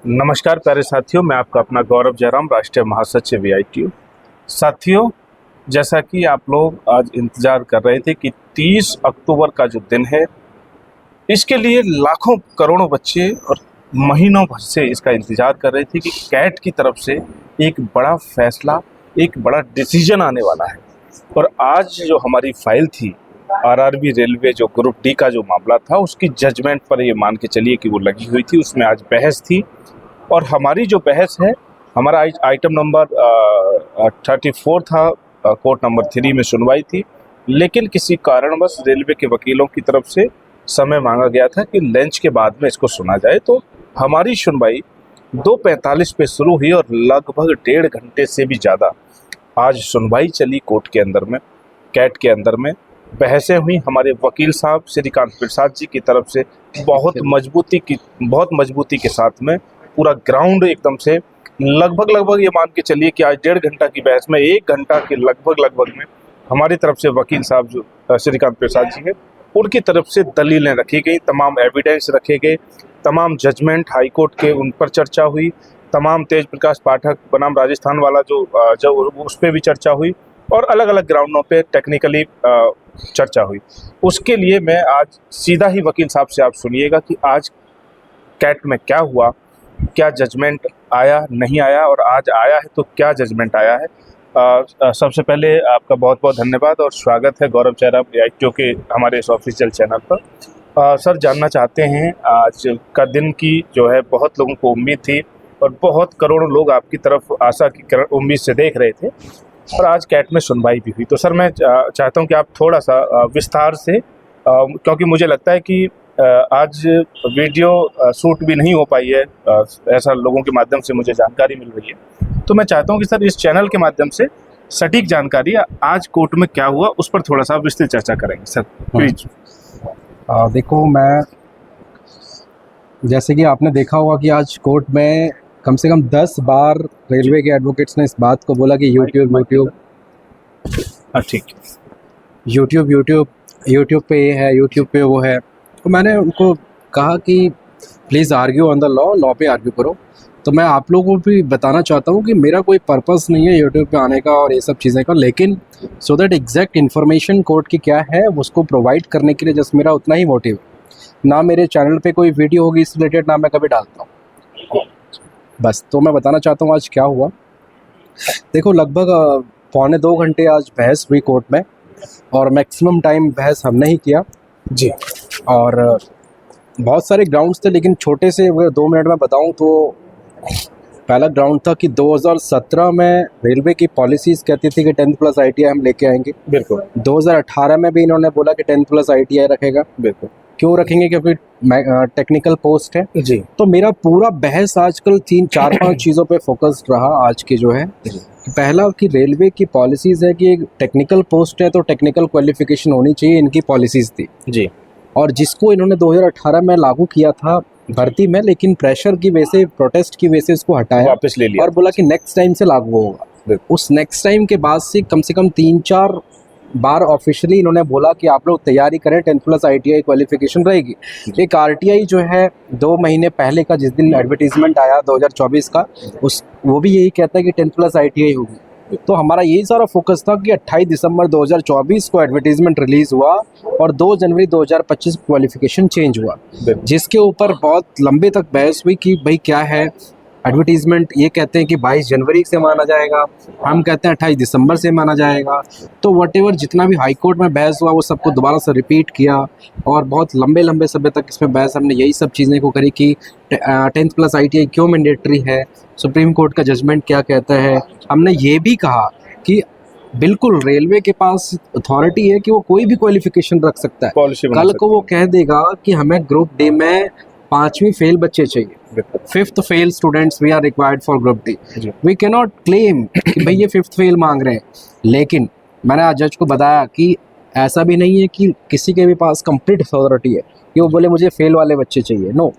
नमस्कार प्यारे साथियों, मैं आपका अपना गौरव जयराम, राष्ट्रीय महासचिव VITU। साथियों, जैसा कि आप लोग आज इंतज़ार कर रहे थे कि 30 अक्टूबर का जो दिन है, इसके लिए लाखों करोड़ों बच्चे और महीनों भर से इसका इंतज़ार कर रहे थे कि कैट की तरफ से एक बड़ा फैसला, एक बड़ा डिसीजन आने वाला है। और आज जो हमारी फाइल थी RRB रेलवे जो ग्रुप डी का जो मामला था, उसकी जजमेंट पर ये मान के चलिए कि वो लगी हुई थी। उसमें आज बहस थी और हमारी जो बहस है, हमारा आइटम नंबर 34 था, कोर्ट नंबर 3 में सुनवाई थी। लेकिन किसी कारणवश रेलवे के वकीलों की तरफ से समय मांगा गया था कि लंच के बाद में इसको सुना जाए। तो हमारी सुनवाई 2:45 पे शुरू हुई और लगभग 1.5 घंटे से भी ज़्यादा आज सुनवाई चली कोर्ट के अंदर में, कैट के अंदर में बहसें हुई। हमारे वकील साहब श्रीकांत प्रसाद जी की तरफ से बहुत मजबूती के साथ में पूरा ग्राउंड एकदम से लगभग ये मान के चलिए कि आज 1.5 घंटा की बहस में 1 घंटा के लगभग में हमारी तरफ से वकील साहब जो श्रीकांत प्रसाद जी हैं, उनकी तरफ से दलीलें रखी गई, तमाम एविडेंस रखे गए, तमाम जजमेंट हाई कोर्ट के उन पर चर्चा हुई, तमाम तेज प्रकाश पाठक बनाम राजस्थान वाला जो उस पर भी चर्चा हुई और अलग अलग ग्राउंडों पे टेक्निकली चर्चा हुई। उसके लिए मैं आज सीधा ही वकील साहब से आप सुनिएगा कि आज कैट में क्या हुआ, क्या जजमेंट आया, नहीं आया, और आज आया है तो क्या जजमेंट आया है। सबसे पहले आपका बहुत बहुत धन्यवाद और स्वागत है गौरव जयराम VITU के हमारे इस ऑफिशियल चैनल पर। सर, जानना चाहते हैं, आज का दिन की जो है बहुत लोगों को उम्मीद थी और बहुत करोड़ों लोग आपकी तरफ आशा की उम्मीद से देख रहे थे और आज कैट में सुनवाई भी हुई। तो सर, मैं चाहता हूं कि आप थोड़ा सा विस्तार से, क्योंकि मुझे लगता है कि आज वीडियो शूट भी नहीं हो पाई है, ऐसा लोगों के माध्यम से मुझे जानकारी मिल रही है। तो मैं चाहता हूं कि सर इस चैनल के माध्यम से सटीक जानकारी आज कोर्ट में क्या हुआ उस पर थोड़ा सा विस्तृत चर्चा करेंगे सर, प्लीज। देखो, मैं जैसे कि आपने देखा होगा कि आज कोर्ट में कम से कम 10 बार रेलवे के एडवोकेट्स ने इस बात को बोला कि यूट्यूब पे ये है, यूट्यूब पे वो है। तो मैंने उनको कहा कि please argue on the law पे आर्ग्यू करो। तो मैं आप लोगों को भी बताना चाहता हूँ कि मेरा कोई पर्पस नहीं है यूट्यूब पे आने का और ये सब चीज़ें का, लेकिन so that exact information court की क्या है उसको प्रोवाइड करने के लिए जस्ट मेरा उतना ही मोटिव है। ना मेरे चैनल पे कोई वीडियो होगी इस रिलेटेड, ना मैं कभी डालता हूँ, बस। तो मैं बताना चाहता हूँ आज क्या हुआ। देखो, लगभग 1.25 घंटे आज बहस हुई कोर्ट में और मैक्सिमम टाइम बहस हमने ही किया जी। और बहुत सारे ग्राउंड्स थे, लेकिन छोटे से 2 मिनट में बताऊं तो पहला ग्राउंड था कि 2017 में रेलवे की पॉलिसीज़ कहती थी कि 10+ ITI हम लेके आएंगे। बिल्कुल। 2018 में भी इन्होंने बोला कि 10+ ITI रखेगा। बिल्कुल। क्यों रखेंगे? क्योंकि टेक्निकल पोस्ट है जी। तो मेरा पूरा बहस आजकल 3-4-5 चीज़ों पे फोकस रहा आज की जो है। पहला कि रेलवे की पॉलिसीज़ है कि एक टेक्निकल पोस्ट है तो टेक्निकल क्वालिफिकेशन होनी चाहिए, इनकी पॉलिसीज़ थी जी। और जिसको इन्होंने 2018 में लागू किया था भर्ती में, लेकिन प्रेशर की वजह से, प्रोटेस्ट की वजह से इसको हटाया, वापस ले लिया और बोला कि नेक्स्ट टाइम से लागू होगा। उस नेक्स्ट टाइम के बाद से कम 3-4 बार ऑफिशियली इन्होंने बोला कि आप लोग तैयारी करें, 10+ ITI क्वालिफिकेशन रहेगी। एक RTI जो है 2 महीने पहले का, जिस दिन एडवर्टीजमेंट आया 2024 का, वो भी यही कहता है कि 10+ ITI होगी। तो हमारा यही सारा फोकस था कि 28 दिसंबर 2024 को एडवर्टीजमेंट रिलीज़ हुआ और 2 जनवरी 2025 क्वालिफिकेशन चेंज हुआ, जिसके ऊपर बहुत लंबे तक बहस हुई कि भाई क्या है। एडवर्टीजमेंट ये कहते हैं कि 22 जनवरी से माना जाएगा, हम कहते हैं 28 दिसंबर से माना जाएगा। तो व्हाटएवर जितना भी हाई कोर्ट में बहस हुआ वो सबको दोबारा से रिपीट किया और बहुत लंबे समय तक इसमें बहस हमने यही सब चीज़ें को करी कि 10+ ITI क्यों मैंडेटरी है, सुप्रीम कोर्ट का जजमेंट क्या कहता है। हमने ये भी कहा कि बिल्कुल रेलवे के पास अथॉरिटी है कि वो कोई भी क्वालिफिकेशन रख सकता है। कल को वो कह देगा कि हमें ग्रुप डी में 5वीं फेल बच्चे चाहिए, 5th fail students we are required for group D. We can not claim कि भाई ये 5th फेल मांग रहे हैं। लेकिन मैंने आज जज को बताया कि ऐसा भी नहीं है कि किसी के भी पास कंप्लीट अथॉरिटी है कि वो बोले मुझे फेल वाले बच्चे चाहिए। No,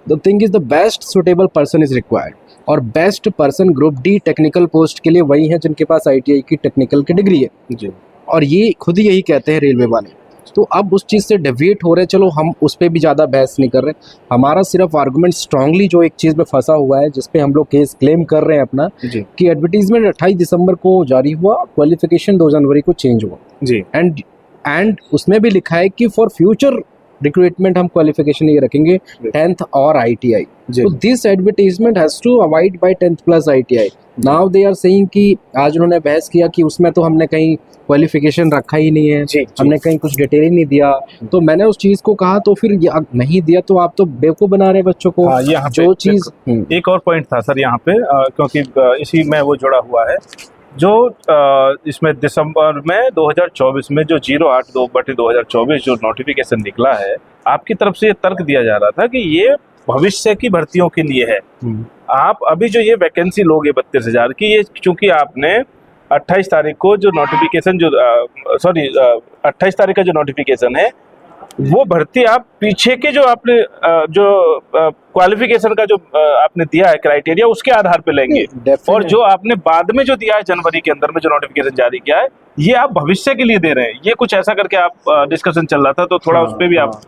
the thing is the best suitable person is required, और best person group D technical post के लिए वही है जिनके पास ITI की टेक्निकल की डिग्री है। और ये खुद ही यही कहते हैं रेलवे वाले। तो अब उस चीज़ से डेविएट हो रहे हैं। चलो हम उस पर भी ज़्यादा बहस नहीं कर रहे, हमारा सिर्फ आर्गूमेंट स्ट्रांगली जो एक चीज़ में फंसा हुआ है जिस पे हम लोग केस क्लेम कर रहे हैं अपना, जी कि एडवर्टीजमेंट 28 दिसंबर को जारी हुआ, क्वालिफिकेशन 2 जनवरी को चेंज हुआ, जी एंड उसमें भी लिखा है कि फॉर फ्यूचर रिक्रूटमेंट हम क्वालिफिकेशन ये रखेंगे 10th और ITI। जी तो this advertisement has to avoid by 10th plus ITI। Now they are saying कि आज उन्होंने बहस किया कि उसमें तो हमने कहीं क्वालिफिकेशन रखा ही नहीं है, जी हमने कहीं कुछ डिटेल ही नहीं दिया। तो मैंने उस चीज़ को कहा तो फिर ये नहीं दिया तो आप तो बेवकूफ़ बना रहे हैं बच्चों को। हाँ, यहाँ पे जो चीज़ एक और पॉइंट था सर यहाँ पे, क्योंकि इसी में वो जुड़ा हुआ है जो इसमें दिसंबर में 2024 में जो 08/2024 जो नोटिफिकेशन निकला है, आपकी तरफ से ये तर्क दिया जा रहा था कि ये भविष्य की भर्तियों के लिए है। आप अभी जो ये वैकेंसी लोगे 32,000 की, ये चूंकि आपने 28 तारीख को जो नोटिफिकेशन जो 28 तारीख का जो नोटिफिकेशन है वो भर्ती आप पीछे के जो आपने जो क्वालिफिकेशन का जो आपने दिया है क्राइटेरिया उसके आधार पे लेंगे, और जो आपने बाद में जो दिया है जनवरी के अंदर में जो नोटिफिकेशन जारी किया है ये आप भविष्य के लिए दे रहे हैं। ये कुछ ऐसा करके आप डिस्कशन चल रहा था, तो थोड़ा उस पर भी आप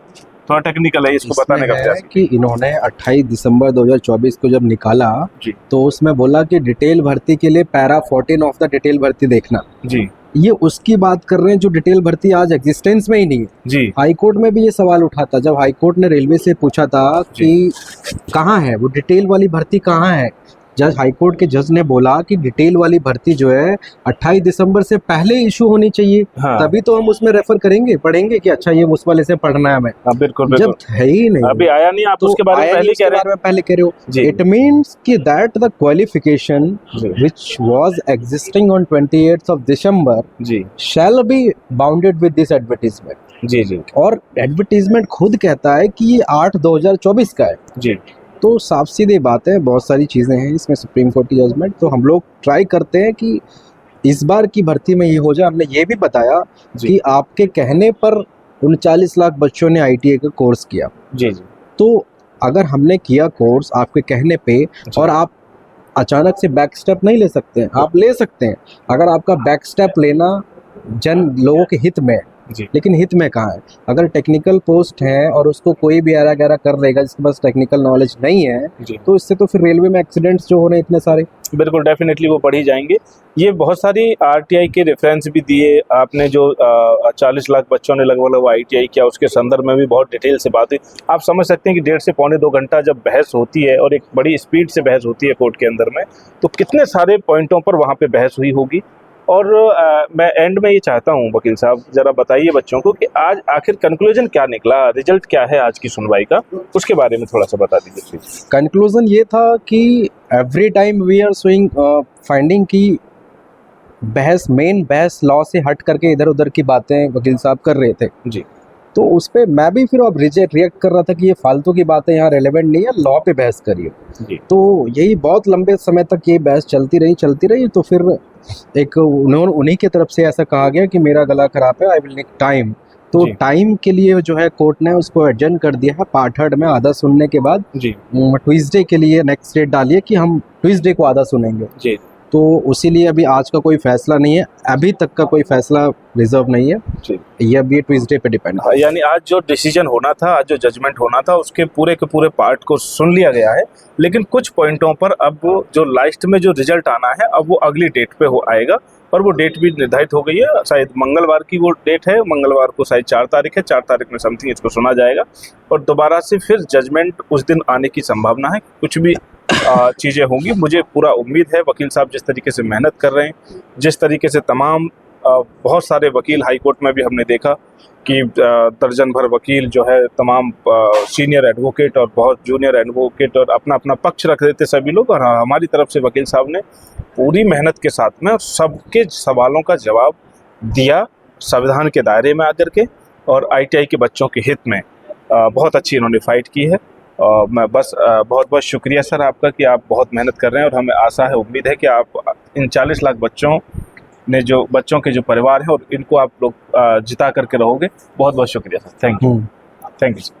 थोड़ा टेक्निकल है इसको बताने का प्रयास कि इन्होंने 28 दिसंबर 2024 को जब निकाला जी तो उसमें बोला कि डिटेल भर्ती के लिए पैरा 14 ऑफ द डिटेल भर्ती देखना। जी ये उसकी बात कर रहे हैं जो डिटेल भर्ती आज एग्जिस्टेंस में ही नहीं है। जी हाई कोर्ट में भी ये सवाल उठा था, जब हाई कोर्ट ने रेलवे से पूछा था कि कहाँ है वो डिटेल वाली भर्ती, कहाँ है। जज हाई कोर्ट के जज ने बोला कि डिटेल वाली भर्ती जो है 28 दिसंबर से पहले इशू होनी चाहिए। हाँ। तभी तो हम उसमें रेफर करेंगे, पढ़ेंगे कि अच्छा ये उस वाले से पढ़ना है हमें। बिल्कुल जब बिल्कुल है ही नहीं, अभी आया नहीं, आप तो उसके बारे में पहले कह रहे हैं। पहले कह रहे हो। जी। इट मीन्स कि दैट द क्वालिफिकेशन जी। Which was existing on 28th of December जी shall be bounded with this advertisement। जी जी और एडवर्टीजमेंट खुद कहता है कि ये 8/2024 का है। जी तो साफ सीधी बात है, बहुत सारी चीज़ें हैं इसमें सुप्रीम कोर्ट की जजमेंट। तो हम लोग ट्राई करते हैं कि इस बार की भर्ती में ये हो जाए। हमने ये भी बताया जी। कि आपके कहने पर 39 लाख बच्चों ने ITI का कोर्स किया। जी जी तो अगर हमने किया कोर्स आपके कहने पे और आप अचानक से बैक स्टेप नहीं ले सकते हैं, आप ले सकते हैं। अगर आपका बैक स्टेप लेना लोगों के हित में है, जी लेकिन हित में कहाँ है। अगर टेक्निकल पोस्ट है और उसको कोई भी ऐरा गैरा कर देगा जिसके पास टेक्निकल नॉलेज नहीं है, जी तो इससे तो फिर रेलवे में एक्सीडेंट्स जो हो रहे हैं इतने सारे, बिल्कुल डेफिनेटली वो बढ़ ही जाएंगे। ये बहुत सारी RTI के रेफरेंस भी दिए आपने, जो 40 लाख बच्चों ने लगभग ITI किया, उसके संदर्भ में भी बहुत डिटेल से बात हुई। आप समझ सकते हैं कि 1.5 से पौने 2 घंटा जब बहस होती है और एक बड़ी स्पीड से बहस होती है कोर्ट के अंदर में, तो कितने सारे पॉइंटों पर वहाँ पे बहस हुई होगी। और मैं एंड में ये चाहता हूँ वकील साहब, ज़रा बताइए बच्चों को कि आज आखिर कंक्लूजन क्या निकला, रिजल्ट क्या है आज की सुनवाई का, उसके बारे में थोड़ा सा बता दीजिए प्लीज। कंक्लूजन ये था कि every time we are showing finding की मेन बहस लॉ से हट करके इधर उधर की बातें वकील साहब कर रहे थे जी। तो उस पर मैं भी फिर अब रिएक्ट कर रहा था कि ये फालतू की बातें यहाँ रेलेवेंट नहीं है, लॉ पे बहस करिए। जी तो यही बहुत लंबे समय तक ये बहस चलती रही। तो फिर एक उन्हीं की तरफ से ऐसा कहा गया कि मेरा गला खराब है, आई विल नीड टाइम। तो जी। टाइम के लिए जो है कोर्ट ने उसको एडजर्न कर दिया है पार्ट 3 में आधा सुनने के बाद। जी ट्यूसडे के लिए नेक्स्ट डेट डालिए कि हम ट्यूसडे को आधा सुनेंगे। जी तो उसी लिए अभी आज का कोई फैसला नहीं है, अभी तक का कोई फैसला रिजर्व नहीं है। जी ये अभी ट्यूसडे पे डिपेंड है। यानी आज जो डिसीजन होना था, आज जो जजमेंट होना था, उसके पूरे के पूरे पार्ट को सुन लिया गया है, लेकिन कुछ पॉइंटों पर अब जो लास्ट में जो रिजल्ट आना है अब वो अगली डेट पे आएगा, और वो डेट भी निर्धारित हो गई है। शायद मंगलवार की वो डेट है, मंगलवार को शायद 4 तारीख है, 4 तारीख में समथिंग इसको सुना जाएगा, और दोबारा से फिर जजमेंट उस दिन आने की संभावना है। कुछ भी चीज़ें होंगी, मुझे पूरा उम्मीद है। वकील साहब जिस तरीके से मेहनत कर रहे हैं, जिस तरीके से तमाम बहुत सारे वकील, हाई कोर्ट में भी हमने देखा कि दर्जन भर वकील जो है, तमाम सीनियर एडवोकेट और बहुत जूनियर एडवोकेट, और अपना अपना पक्ष रख देते सभी लोग, और हमारी तरफ से वकील साहब ने पूरी मेहनत के साथ में सबके सवालों का जवाब दिया संविधान के दायरे में आकर के, और ITI के बच्चों के हित में बहुत अच्छी इन्होंने फाइट की है। मैं बस बहुत बहुत शुक्रिया सर आपका कि आप बहुत मेहनत कर रहे हैं, और हमें आशा है, उम्मीद है कि आप इन 40 लाख बच्चों के जो परिवार हैं और इनको आप लोग जिता करके रहोगे। बहुत बहुत शुक्रिया सर, थैंक यू सर।